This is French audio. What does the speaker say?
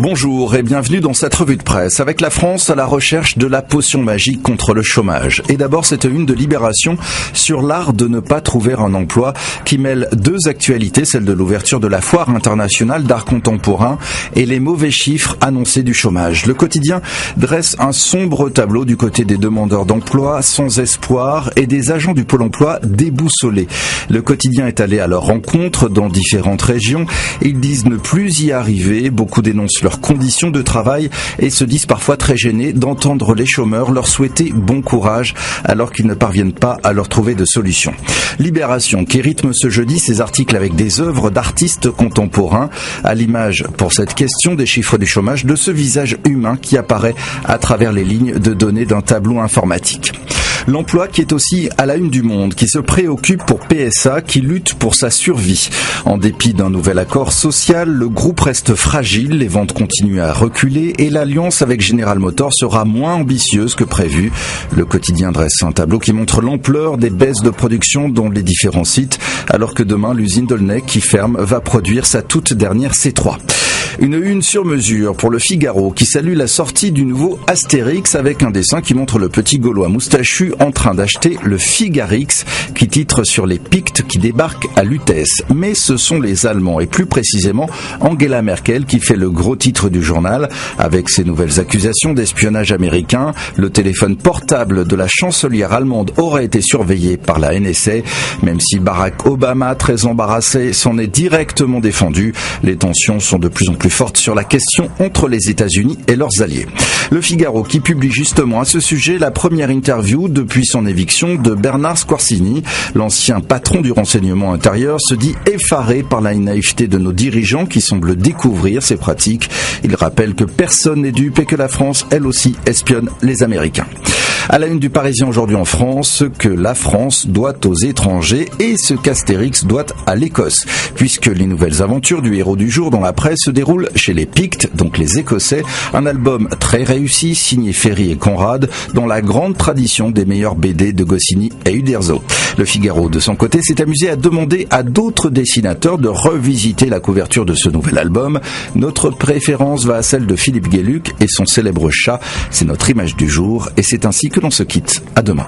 Bonjour et bienvenue dans cette revue de presse avec la France à la recherche de la potion magique contre le chômage. Et d'abord cette une de Libération sur l'art de ne pas trouver un emploi qui mêle deux actualités, celle de l'ouverture de la foire internationale d'art contemporain et les mauvais chiffres annoncés du chômage. Le quotidien dresse un sombre tableau du côté des demandeurs d'emploi sans espoir et des agents du Pôle emploi déboussolés. Le quotidien est allé à leur rencontre dans différentes régions. Ils disent ne plus y arriver, beaucoup dénoncent leurs conditions de travail et se disent parfois très gênés d'entendre les chômeurs leur souhaiter bon courage alors qu'ils ne parviennent pas à leur trouver de solution. Libération qui rythme ce jeudi ses articles avec des œuvres d'artistes contemporains, à l'image pour cette question des chiffres du chômage de ce visage humain qui apparaît à travers les lignes de données d'un tableau informatique. L'emploi qui est aussi à la une du Monde, qui se préoccupe pour PSA, qui lutte pour sa survie. En dépit d'un nouvel accord social, le groupe reste fragile, les ventes continuent à reculer et l'alliance avec General Motors sera moins ambitieuse que prévu. Le quotidien dresse un tableau qui montre l'ampleur des baisses de production dans les différents sites, alors que demain l'usine d'Aulnay qui ferme va produire sa toute dernière C3. Une une sur mesure pour le Figaro qui salue la sortie du nouveau Astérix avec un dessin qui montre le petit Gaulois moustachu en train d'acheter le Figarix qui titre sur les Pictes qui débarquent à Lutèce. Mais ce sont les Allemands et plus précisément Angela Merkel qui fait le gros titre du journal avec ses nouvelles accusations d'espionnage américain. Le téléphone portable de la chancelière allemande aurait été surveillé par la NSA. Même si Barack Obama, très embarrassé, s'en est directement défendu, les tensions sont de plus en plus forte sur la question entre les États-Unis et leurs alliés. Le Figaro qui publie justement à ce sujet la première interview depuis son éviction de Bernard Squarcini. L'ancien patron du renseignement intérieur se dit effaré par la naïveté de nos dirigeants qui semblent découvrir ces pratiques. Il rappelle que personne n'est dupe et que la France, elle aussi, espionne les Américains. À la une du Parisien aujourd'hui en France, ce que la France doit aux étrangers et ce qu'Astérix doit à l'Écosse, puisque les nouvelles aventures du héros du jour dans la presse se déroulent chez les Pictes, donc les Écossais, un album très réussi signé Ferry et Conrad, dans la grande tradition des meilleurs BD de Goscinny et Uderzo. Le Figaro, de son côté, s'est amusé à demander à d'autres dessinateurs de revisiter la couverture de ce nouvel album. Notre préférence va à celle de Philippe Gueluc et son célèbre chat. C'est notre image du jour et c'est ainsi que l'on se quitte. À demain.